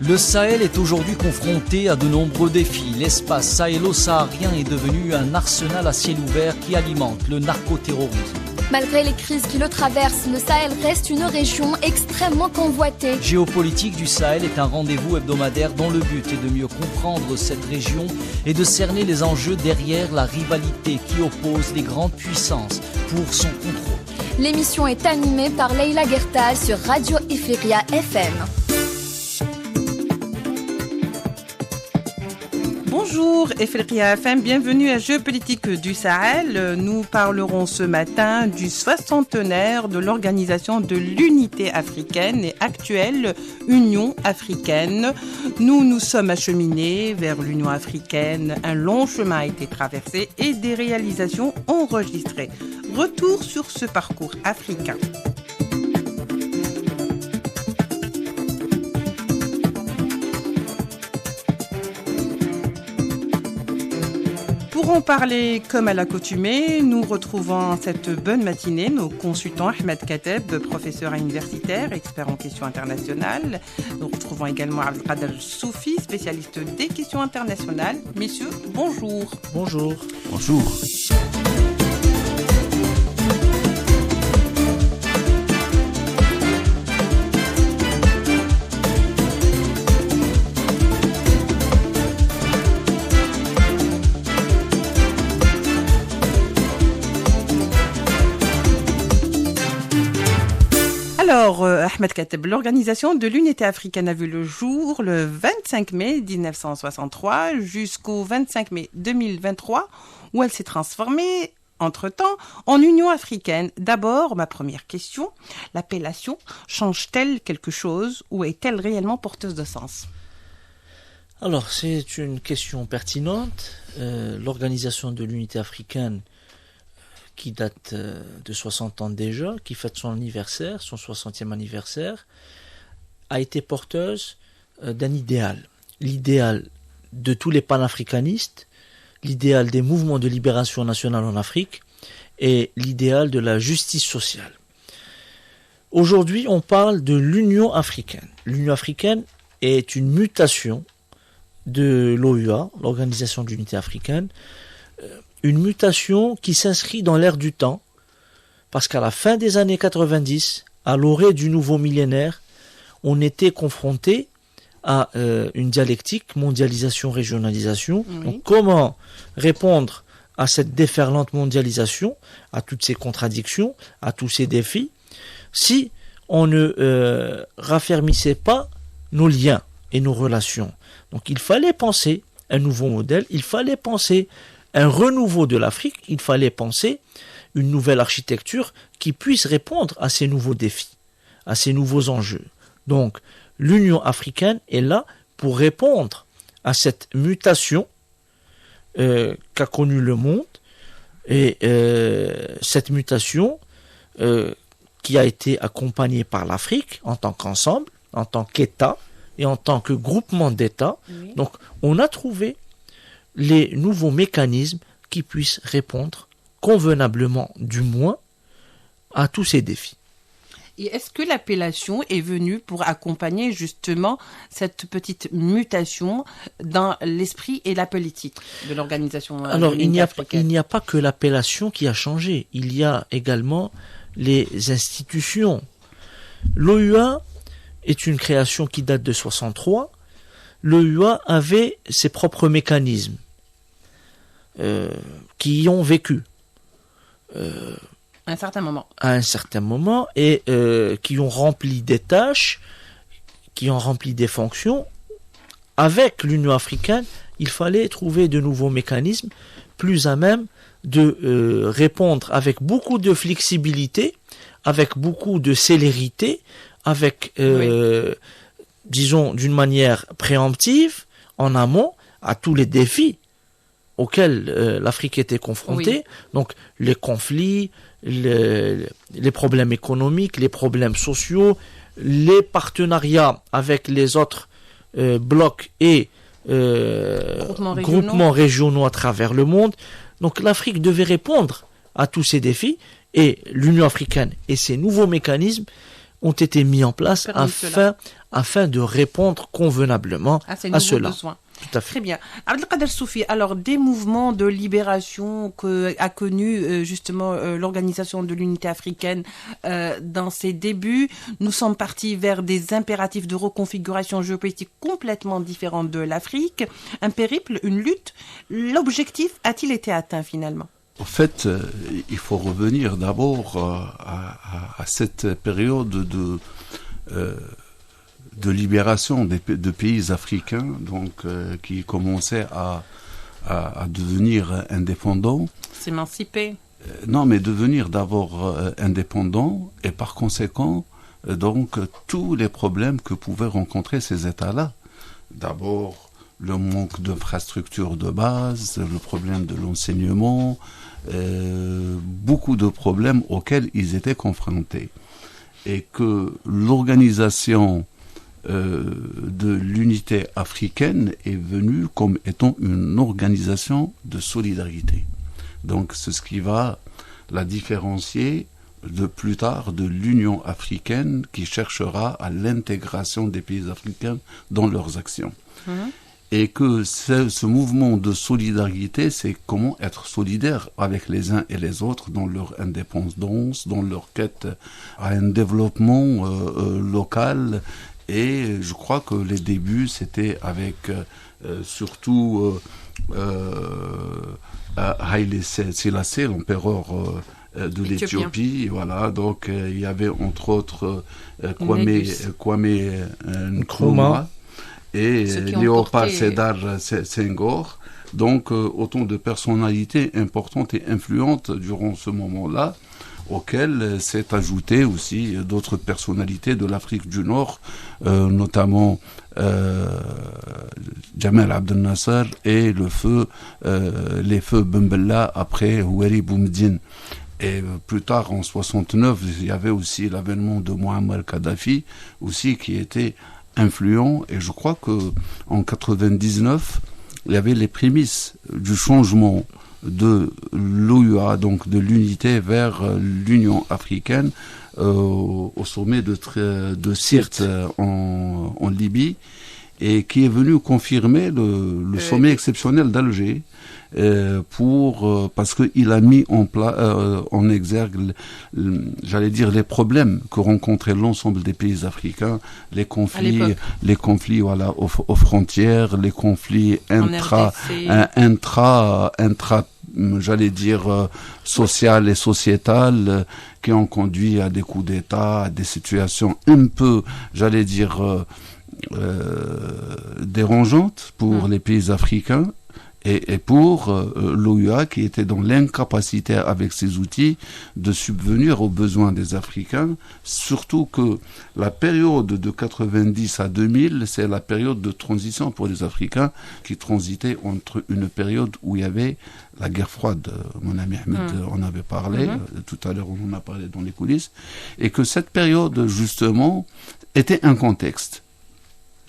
Le Sahel est aujourd'hui confronté à de nombreux défis. L'espace sahélo-saharien est devenu un arsenal à ciel ouvert qui alimente le narcoterrorisme. Malgré les crises qui le traversent, le Sahel reste une région extrêmement convoitée. Géopolitique du Sahel est un rendez-vous hebdomadaire dont le but est de mieux comprendre cette région et de cerner les enjeux derrière la rivalité qui oppose les grandes puissances pour son contrôle. L'émission est animée par Leila Gertal sur Radio Ifriqiya FM. Bonjour Ifriqiya FM, bienvenue à Géopolitique du Sahel. Nous parlerons ce matin du 60e de l'Organisation de l'Unité africaine et actuelle Union africaine. Nous nous sommes acheminés vers l'Union africaine, un long chemin a été traversé et des réalisations enregistrées. Retour sur ce parcours africain. Pour en parler comme à l'accoutumée, nous retrouvons cette bonne matinée nos consultants Ahmed Kateb, professeur universitaire, expert en questions internationales. Nous retrouvons également Abdelkader Soufi, spécialiste des questions internationales. Messieurs, bonjour. Bonjour. Bonjour. Alors, Ahmed Kateb, l'Organisation de l'Unité africaine a vu le jour le 25 mai 1963 jusqu'au 25 mai 2023, où elle s'est transformée, entre-temps, en Union africaine. D'abord, ma première question, l'appellation change-t-elle quelque chose ou est-elle réellement porteuse de sens ? Alors, c'est une question pertinente. L'Organisation de l'Unité africaine, qui date de 60 ans déjà, qui fête son anniversaire, son 60e anniversaire, a été porteuse d'un idéal. L'idéal de tous les panafricanistes, l'idéal des mouvements de libération nationale en Afrique et l'idéal de la justice sociale. Aujourd'hui, on parle de l'Union africaine. L'Union africaine est une mutation de l'OUA, l'Organisation de l'Unité africaine, une mutation qui s'inscrit dans l'ère du temps, parce qu'à la fin des années 90, à l'orée du nouveau millénaire, on était confronté à une dialectique mondialisation-régionalisation. Oui. Donc, comment répondre à cette déferlante mondialisation, à toutes ces contradictions, à tous ces défis, si on ne raffermissait pas nos liens et nos relations. Donc il fallait penser un nouveau modèle, il fallait penser un renouveau de l'Afrique, il fallait penser une nouvelle architecture qui puisse répondre à ces nouveaux défis, à ces nouveaux enjeux. Donc, l'Union africaine est là pour répondre à cette mutation qu'a connue le monde, et cette mutation qui a été accompagnée par l'Afrique en tant qu'ensemble, en tant qu'État et en tant que groupement d'États. Oui. Donc, on a trouvé les nouveaux mécanismes qui puissent répondre convenablement, du moins, à tous ces défis. Et est-ce que l'appellation est venue pour accompagner justement cette petite mutation dans l'esprit et la politique de l'Organisation Alors, de l'Unité il africaine ? n'y a pas que l'appellation qui a changé, il y a également les institutions. L'OUA est une création qui date de 63. L'OUA avait ses propres mécanismes qui y ont vécu À un certain moment. à un certain moment et qui ont rempli des tâches, qui ont rempli des fonctions. Avec l'Union africaine, il fallait trouver de nouveaux mécanismes plus à même de répondre avec beaucoup de flexibilité, avec beaucoup de célérité, avec disons, d'une manière préemptive, en amont, à tous les défis auxquels l'Afrique était confrontée. Oui. Donc, les conflits, les problèmes économiques, les problèmes sociaux, les partenariats avec les autres blocs et groupements régionaux à travers le monde. Donc, l'Afrique devait répondre à tous ces défis et l'Union africaine et ses nouveaux mécanismes ont été mis en place afin de répondre convenablement à cela. Besoins. Tout à fait. Très bien. Abdelkader Soufi, alors des mouvements de libération qu'a connu justement l'Organisation de l'Unité africaine dans ses débuts, nous sommes partis vers des impératifs de reconfiguration géopolitique complètement différents de l'Afrique, un périple, une lutte. L'objectif a-t-il été atteint finalement ? En fait, il faut revenir d'abord à cette période de libération de pays africains, donc qui commençaient à devenir indépendants. S'émanciper. Non, mais devenir d'abord indépendants et par conséquent, donc tous les problèmes que pouvaient rencontrer ces États-là. D'abord, le manque d'infrastructures de base, le problème de l'enseignement, beaucoup de problèmes auxquels ils étaient confrontés. Et que l'organisation de l'unité africaine est venue comme étant une organisation de solidarité. Donc c'est ce qui va la différencier de plus tard de l'Union africaine qui cherchera à l'intégration des pays africains dans leurs actions. Et que ce mouvement de solidarité, c'est comment être solidaire avec les uns et les autres dans leur indépendance, dans leur quête à un développement local. Et je crois que les débuts, c'était avec surtout Haïlé Sélassé, l'empereur de l'Éthiopie. Voilà, donc il y avait entre autres Kwame Nkrumah et Léopold Sédar Senghor. Donc autant de personnalités importantes et influentes durant ce moment-là, auxquelles s'est ajouté aussi d'autres personnalités de l'Afrique du Nord, notamment Jamal Abdel Nasser et les feux Bembella après Houari Boumediene. Et plus tard, en 69, il y avait aussi l'avènement de Muammar Kadhafi, aussi qui était influent. Et je crois que en 99, il y avait les prémices du changement de l'OUA, donc de l'unité vers l'Union africaine au sommet de Sirte en Libye, et qui est venu confirmer le sommet exceptionnel d'Alger parce qu'il a mis en exergue, j'allais dire, les problèmes que rencontraient l'ensemble des pays africains, les conflits voilà, aux frontières, les conflits j'allais dire, social et sociétal, qui ont conduit à des coups d'État, à des situations un peu, j'allais dire, dérangeantes pour les pays africains et pour l'OUA, qui était dans l'incapacité avec ses outils de subvenir aux besoins des Africains, surtout que la période de 90 à 2000, c'est la période de transition pour les Africains, qui transitait entre une période où il y avait la guerre froide, mon ami Ahmed en avait parlé, tout à l'heure on en a parlé dans les coulisses, et que cette période justement était un contexte,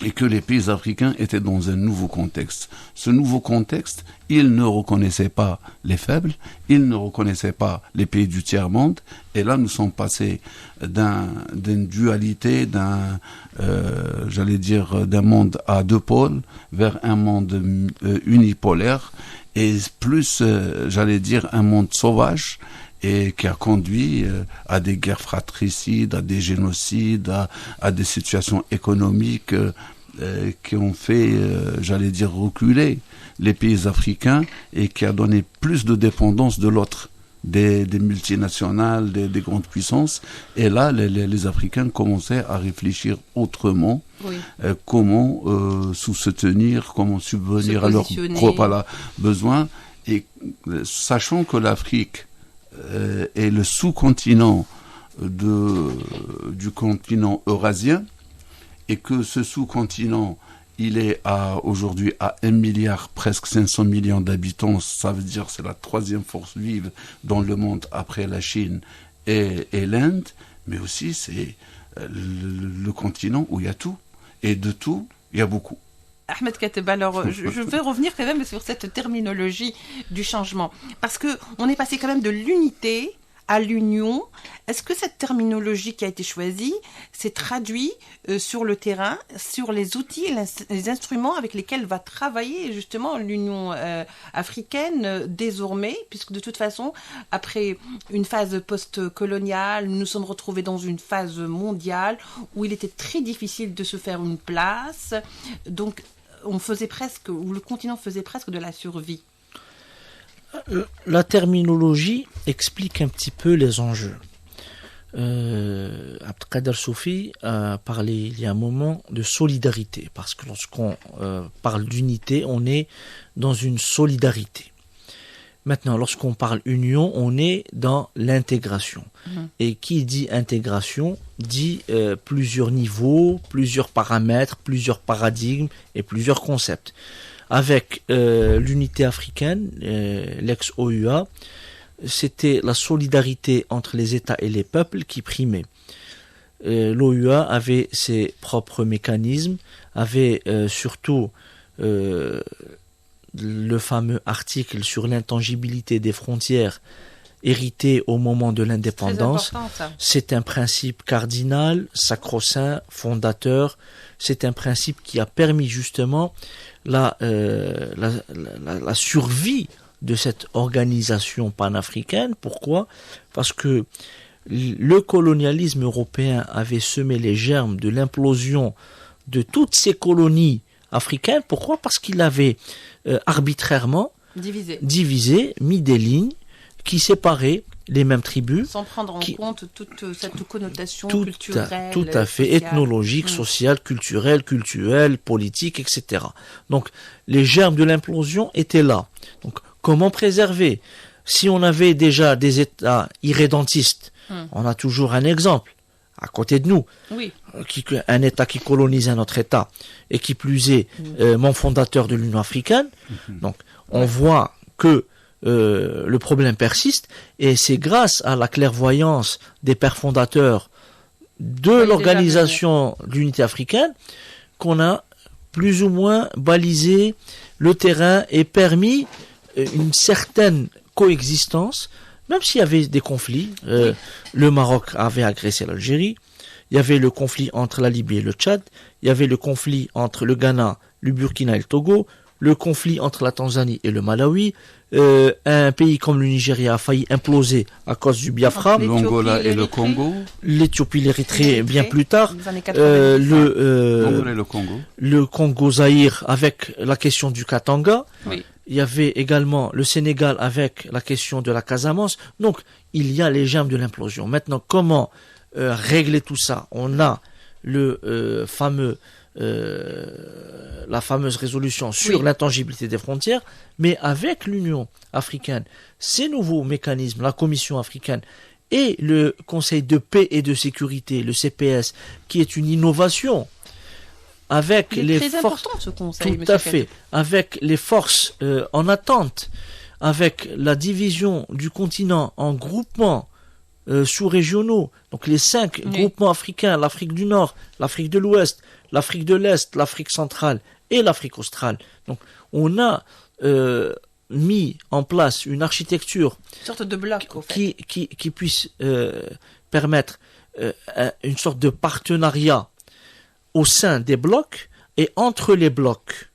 et que les pays africains étaient dans un nouveau contexte. Ce nouveau contexte, ils ne reconnaissaient pas les faibles, ils ne reconnaissaient pas les pays du tiers-monde, et là nous sommes passés d'une dualité, j'allais dire, d'un monde à deux pôles, vers un monde unipolaire, et plus, j'allais dire, un monde sauvage, et qui a conduit à des guerres fratricides, à des génocides, à des situations économiques qui ont fait, j'allais dire, reculer les pays africains, et qui a donné plus de dépendance de l'autre, des multinationales, des grandes puissances. Et là, les Africains commençaient à réfléchir autrement, comment soutenir, comment subvenir à leurs propres besoins, et sachant que l'Afrique est le sous-continent du continent eurasien, et que ce sous-continent, il est aujourd'hui à 1 milliard, presque 500 millions d'habitants. Ça veut dire que c'est la troisième force vive dans le monde après la Chine et l'Inde, mais aussi c'est le continent où il y a tout, et de tout, il y a beaucoup. Ahmed Kateb, alors je vais revenir quand même sur cette terminologie du changement, parce que on est passé quand même de l'unité à l'Union. Est-ce que cette terminologie qui a été choisie s'est traduite sur le terrain, sur les outils et les instruments avec lesquels va travailler justement l'Union africaine désormais, puisque de toute façon, après une phase post-coloniale, nous nous sommes retrouvés dans une phase mondiale où il était très difficile de se faire une place. Donc, le continent faisait presque de la survie. La terminologie explique un petit peu les enjeux. Abdelkader Soufi a parlé il y a un moment de solidarité, parce que lorsqu'on parle d'unité, on est dans une solidarité. Maintenant, lorsqu'on parle union, on est dans l'intégration. Et qui dit intégration dit plusieurs niveaux, plusieurs paramètres, plusieurs paradigmes et plusieurs concepts. Avec l'unité africaine, l'ex-OUA, c'était la solidarité entre les États et les peuples qui primait. L'OUA avait ses propres mécanismes, avait surtout le fameux article sur l'intangibilité des frontières hérité au moment de l'indépendance. C'est un principe cardinal, sacro-saint, fondateur. C'est un principe qui a permis justement la survie de cette organisation panafricaine. Pourquoi ? Parce que le colonialisme européen avait semé les germes de l'implosion de toutes ces colonies africaines. Pourquoi ? Parce qu'il avait arbitrairement divisé, mis des lignes qui séparaient les mêmes tribus. Sans prendre en compte toute cette connotation culturelle. Tout à fait, sociale. ethnologique, sociale, culturelle, politique, etc. Donc, les germes de l'implosion étaient là. Donc, comment préserver ? Si on avait déjà des États irrédentistes, on a toujours un exemple à côté de nous. Oui. Un État qui colonise un autre État, et qui plus est membre fondateur de l'Union africaine. Donc, on voit que le problème persiste, et c'est grâce à la clairvoyance des pères fondateurs de l'organisation de l'unité africaine qu'on a plus ou moins balisé le terrain et permis une certaine coexistence, même s'il y avait des conflits. Le Maroc avait agressé l'Algérie, il y avait le conflit entre la Libye et le Tchad, il y avait le conflit entre le Ghana, le Burkina et le Togo, le conflit entre la Tanzanie et le Malawi. Un pays comme le Nigeria a failli imploser à cause du Biafra. L'Angola et le Congo. L'Éthiopie, l'Érythrée bien plus tard. Le Congo-Zaïre avec la question du Katanga. Oui. Il y avait également le Sénégal avec la question de la Casamance. Donc, il y a les germes de l'implosion. Maintenant, comment régler tout ça ? On a la fameuse résolution sur l'intangibilité des frontières, mais avec l'Union africaine, ces nouveaux mécanismes, la Commission africaine et le Conseil de paix et de sécurité, le CPS, qui est une innovation, avec les très forces, important, ce conseil, tout à fait, avec les forces en attente, avec la division du continent en groupements sous-régionaux, donc les 5 groupements africains, l'Afrique du Nord, l'Afrique de l'Ouest, l'Afrique de l'Est, l'Afrique centrale et l'Afrique australe. Donc on a mis en place une architecture une sorte de bloc, au fait. qui puisse permettre une sorte de partenariat au sein des blocs et entre les blocs.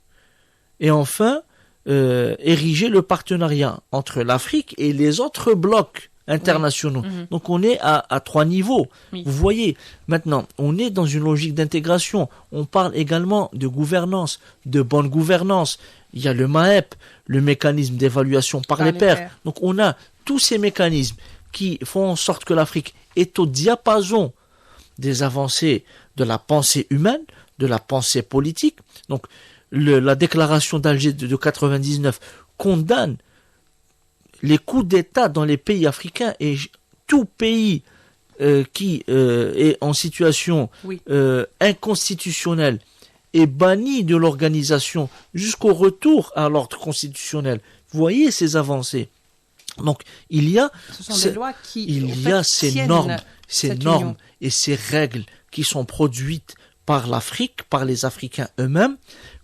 Et enfin, ériger le partenariat entre l'Afrique et les autres blocs internationaux. Donc on est à 3 niveaux. Vous voyez, maintenant, on est dans une logique d'intégration. On parle également de gouvernance, de bonne gouvernance. Il y a le MAEP, le mécanisme d'évaluation par les pairs. Donc on a tous ces mécanismes qui font en sorte que l'Afrique est au diapason des avancées de la pensée humaine, de la pensée politique. Donc la déclaration d'Alger de 1999 condamne les coups d'État dans les pays africains, et tout pays qui est en situation inconstitutionnelle est banni de l'organisation jusqu'au retour à l'ordre constitutionnel. Vous voyez ces avancées. Donc il y a ces normes et ces règles qui sont produites par l'Afrique, par les Africains eux-mêmes,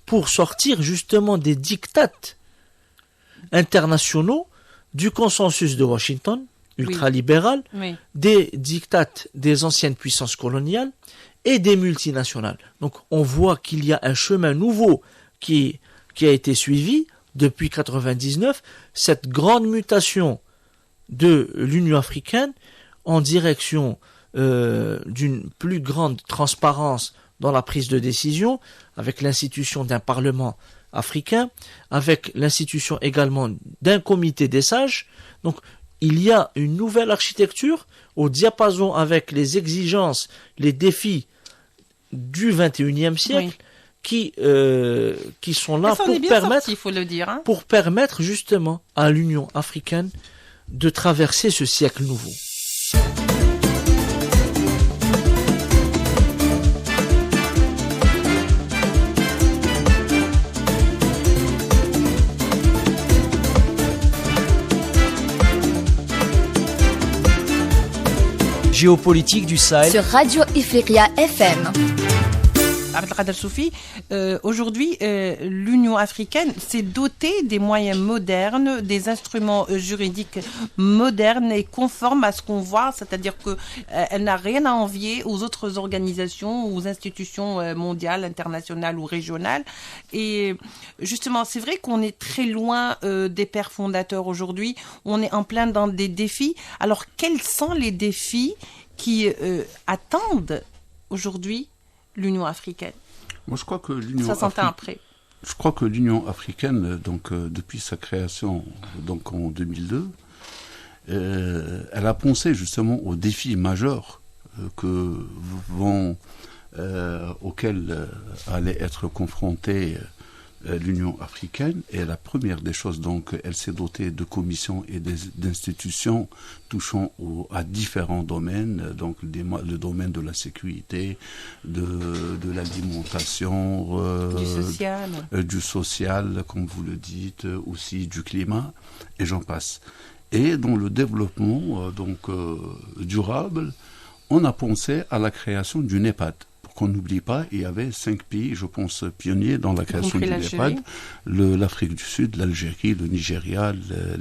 pour sortir justement des diktats internationaux, du consensus de Washington, ultralibérales, Oui. des dictats des anciennes puissances coloniales et des multinationales. Donc on voit qu'il y a un chemin nouveau qui a été suivi depuis 1999, cette grande mutation de l'Union africaine en direction d'une plus grande transparence dans la prise de décision, avec l'institution d'un parlement africain, avec l'institution également d'un comité des sages. Donc il y a une nouvelle architecture au diapason avec les exigences, les défis du XXIe siècle, qui sont là faut le dire, hein. pour permettre justement à l'Union africaine de traverser ce siècle nouveau. Géopolitique du Sahel sur Radio Ifriqiya FM. Abdelkader Soufi, aujourd'hui, l'Union africaine s'est dotée des moyens modernes, des instruments juridiques modernes et conformes à ce qu'on voit, c'est-à-dire qu'elle n'a rien à envier aux autres organisations, aux institutions mondiales, internationales ou régionales. Et justement, c'est vrai qu'on est très loin des pères fondateurs aujourd'hui, on est en plein dans des défis. Alors, quels sont les défis qui attendent aujourd'hui l'Union africaine? Moi, je crois que l'Union africaine, donc depuis sa création, donc en 2002, elle a pensé justement aux défis majeurs auxquels allait être confrontée l'Union africaine. Et la première des choses, donc, elle s'est dotée de commissions et d'institutions touchant à différents domaines, donc le domaine de la sécurité, de l'alimentation, du social, comme vous le dites, aussi du climat, et j'en passe. Et dans le développement durable, on a pensé à la création du NEPAD. Qu'on n'oublie pas, il y avait 5 pays, je pense, pionniers dans la création du NEPAD. L'Afrique du Sud, l'Algérie, le Nigeria,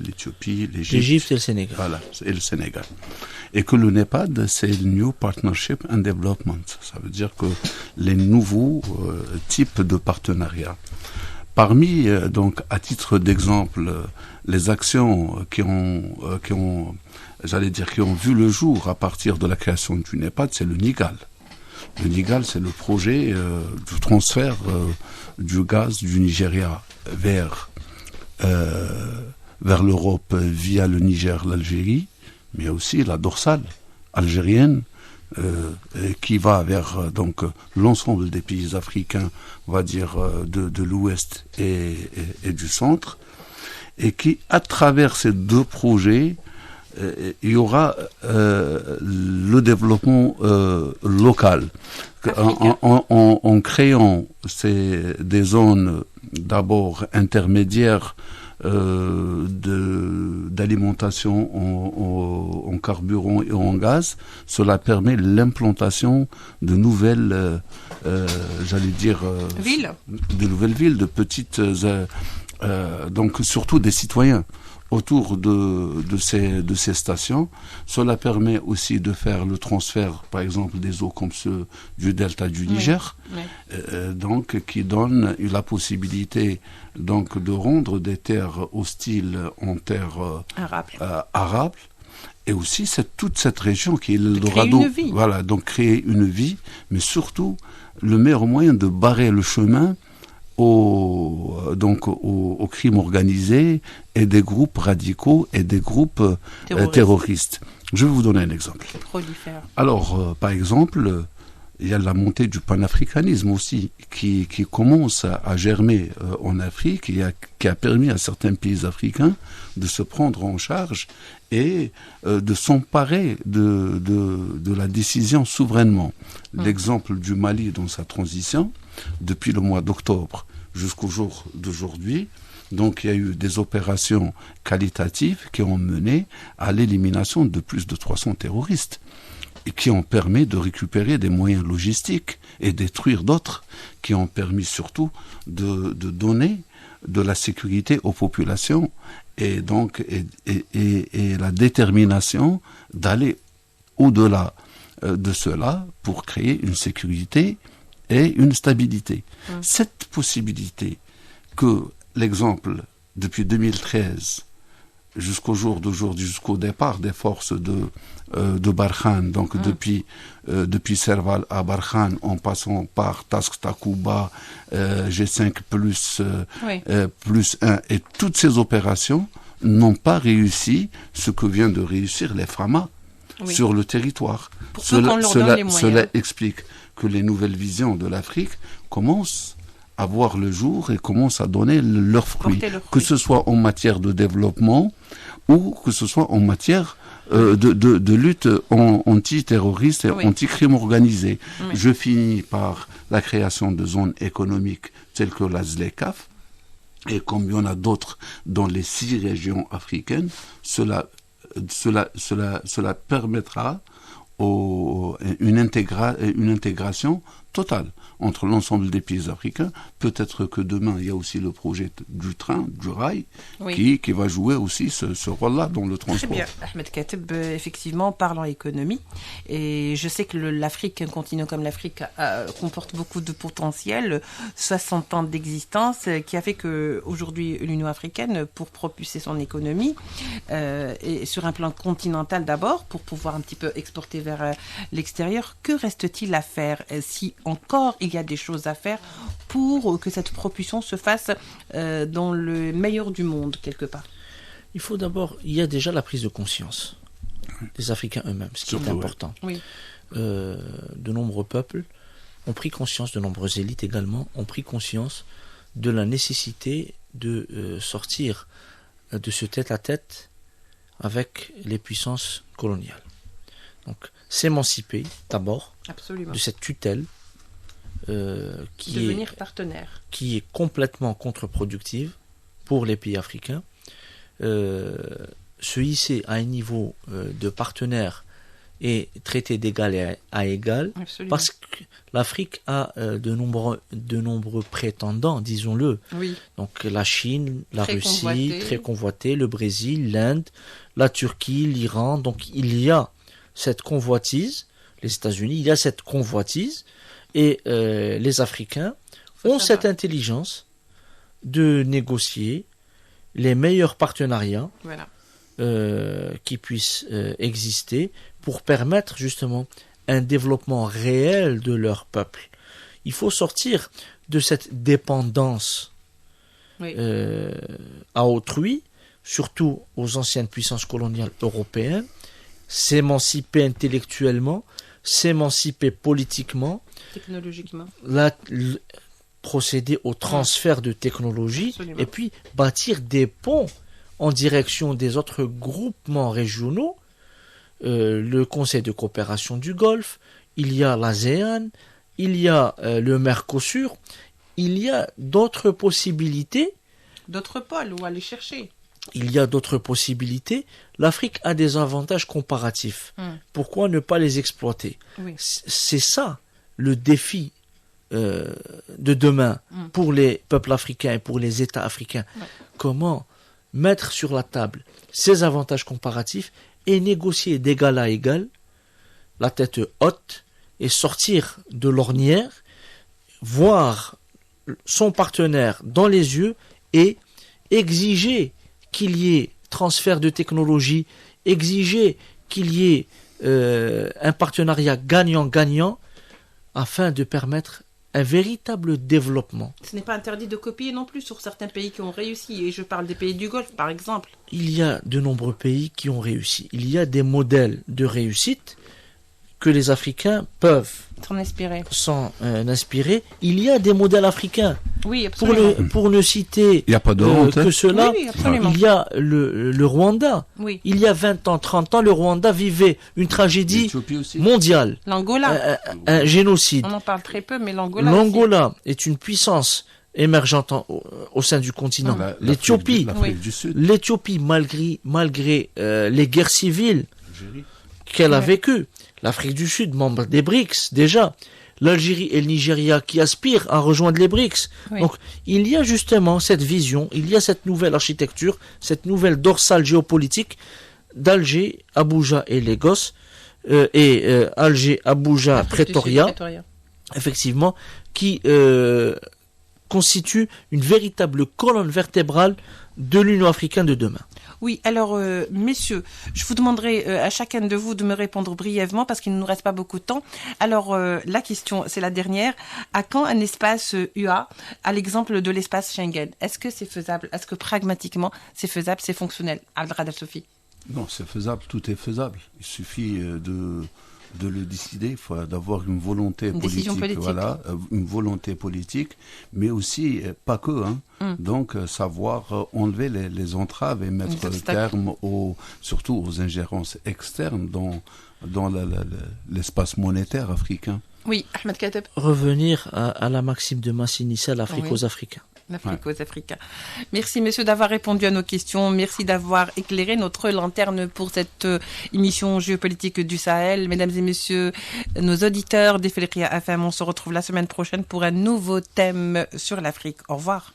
l'Éthiopie, l'Égypte et le Sénégal. Voilà, et le Sénégal. Et que le NEPAD, c'est le New Partnership and Development. Ça veut dire que les nouveaux types de partenariats. Parmi, donc, à titre d'exemple, les actions qui ont vu le jour à partir de la création du NEPAD, c'est le NIGAL. Le NIGAL, c'est le projet du transfert du gaz du Nigeria vers l'Europe via le Niger, l'Algérie, mais aussi la dorsale algérienne qui va vers donc l'ensemble des pays africains, on va dire de l'ouest et du centre, et qui, à travers ces deux projets, il y aura le développement local en créant des zones d'abord intermédiaires d'alimentation en carburant et en gaz. Cela permet l'implantation de nouvelles villes, de petites donc surtout des citoyens autour de ces stations. Cela permet aussi de faire le transfert, par exemple, des eaux comme ceux du delta du Niger, donc qui donne la possibilité donc de rendre des terres hostiles en terres arables. Et aussi toute cette région qui est l'Eldorado. Voilà, donc créer une vie, mais surtout le meilleur moyen de barrer le chemin au crime organisé et des groupes radicaux et des groupes terroristes. Je vais vous donner un exemple. Alors, par exemple, il y a la montée du panafricanisme aussi qui commence à germer en Afrique, qui a permis à certains pays africains de se prendre en charge et de s'emparer de la décision souverainement. L'exemple du Mali dans sa transition, depuis le mois d'octobre jusqu'au jour d'aujourd'hui, donc il y a eu des opérations qualitatives qui ont mené à l'élimination de plus de 300 terroristes et qui ont permis de récupérer des moyens logistiques et détruire d'autres, qui ont permis surtout de donner de la sécurité aux populations et donc et la détermination d'aller au-delà de cela pour créer une sécurité et une stabilité. Cette possibilité que l'exemple depuis 2013 jusqu'au jour d'aujourd'hui, jusqu'au départ des forces de Barkhane, donc depuis Serval à Barkhane, en passant par Task Takuba, G5 plus 1, et toutes ces opérations n'ont pas réussi ce que vient de réussir les FRAMA sur le territoire. Cela explique que les nouvelles visions de l'Afrique commencent à voir le jour et commencent à donner leurs fruits, que ce soit en matière de développement ou que ce soit en matière de lutte antiterroriste et anti-crime organisé. Je finis par la création de zones économiques telles que la ZLECAf, et comme il y en a d'autres dans les 6 régions africaines, cela permettra une intégration totale entre l'ensemble des pays africains. Peut-être que demain, il y a aussi le projet du train, du rail, qui va jouer aussi ce rôle-là dans le transport. Très bien. Ahmed Kateb, effectivement, parlant économie, et je sais que l'Afrique, un continent comme l'Afrique, comporte beaucoup de potentiel, 60 ans d'existence, qui a fait qu'aujourd'hui, l'Union africaine, pour propulser son économie, et sur un plan continental d'abord, pour pouvoir un petit peu exporter vers l'extérieur, que reste-t-il à faire si encore il y a des choses à faire pour que cette propulsion se fasse dans le meilleur du monde, quelque part? Il y a déjà la prise de conscience des Africains eux-mêmes, ce qui est important. De nombreux peuples ont pris conscience, de nombreuses élites également, ont pris conscience de la nécessité de sortir de ce tête-à-tête avec les puissances coloniales. Donc, s'émanciper d'abord de cette tutelle devenir partenaire, qui est complètement contre-productive pour les pays africains, se hisser à un niveau de partenaire et traiter d'égal à égal. Absolument. Parce que l'Afrique a de nombreux prétendants, disons-le. Oui. Donc la Chine, la Russie, très convoitée, le Brésil, l'Inde, la Turquie, l'Iran. Donc il y a cette convoitise, les États-Unis, il y a cette convoitise, et les Africains ont cette intelligence de négocier les meilleurs partenariats qui puissent exister pour permettre justement un développement réel de leur peuple. Il faut sortir de cette dépendance à autrui, surtout aux anciennes puissances coloniales européennes, s'émanciper intellectuellement, s'émanciper politiquement, technologiquement, procéder au transfert de technologie. Absolument. Et puis bâtir des ponts en direction des autres groupements régionaux, le Conseil de coopération du Golfe, il y a l'ASEAN, il y a le Mercosur, il y a d'autres possibilités. D'autres pôles où aller chercher. Il y a d'autres possibilités. L'Afrique a des avantages comparatifs. Pourquoi ne pas les exploiter? C'est ça le défi de demain pour les peuples africains et pour les États africains. Comment mettre sur la table ces avantages comparatifs et négocier d'égal à égal, la tête haute, et sortir de l'ornière, voir son partenaire dans les yeux et exiger qu'il y ait transfert de technologie, exiger qu'il y ait un partenariat gagnant-gagnant afin de permettre un véritable développement. Ce n'est pas interdit de copier non plus sur certains pays qui ont réussi, et je parle des pays du Golfe par exemple. Il y a de nombreux pays qui ont réussi. Il y a des modèles de réussite que les Africains peuvent s'en inspirer. Il y a des modèles africains. Oui, absolument. Pour ne citer il y a pas de honte, que cela, oui, il y a le Rwanda. Oui. Il y a 20 ans, 30 ans, le Rwanda vivait une tragédie mondiale. L'Angola. Un génocide. On en parle très peu, mais l'Angola L'Angola est une puissance émergente au sein du continent. L'Éthiopie, l'Éthiopie, malgré les guerres civiles qu'elle a vécues. L'Afrique du Sud, membre des BRICS, déjà. l'Algérie et le Nigeria qui aspirent à rejoindre les BRICS. Oui. Donc, il y a justement cette vision, il y a cette nouvelle architecture, cette nouvelle dorsale géopolitique d'Alger, Abuja et Lagos, Alger, Abuja, Pretoria, effectivement, qui constitue une véritable colonne vertébrale de l'Union africaine de demain. Oui, alors, messieurs, je vous demanderai à chacun de vous de me répondre brièvement parce qu'il ne nous reste pas beaucoup de temps. Alors, la question, c'est la dernière. À quand un espace UA, à l'exemple de l'espace Schengen? Est-ce que c'est faisable? Est-ce que pragmatiquement, c'est faisable, c'est fonctionnel? Abdelrahad Al-Sofi. Non, c'est faisable, tout est faisable. Il suffit de le décider, il faut d'avoir une volonté politique, voilà, une volonté politique, mais aussi pas que, donc savoir enlever les entraves et mettre terme surtout aux ingérences externes dans l'espace monétaire africain. Oui, Ahmed Kateb. Revenir à la maxime de masse initiale, l'Afrique aux Africains. L'Afrique aux Africains. Merci, messieurs, d'avoir répondu à nos questions. Merci d'avoir éclairé notre lanterne pour cette émission géopolitique du Sahel. Mesdames et messieurs, nos auditeurs d'Ifriqiya FM, on se retrouve la semaine prochaine pour un nouveau thème sur l'Afrique. Au revoir.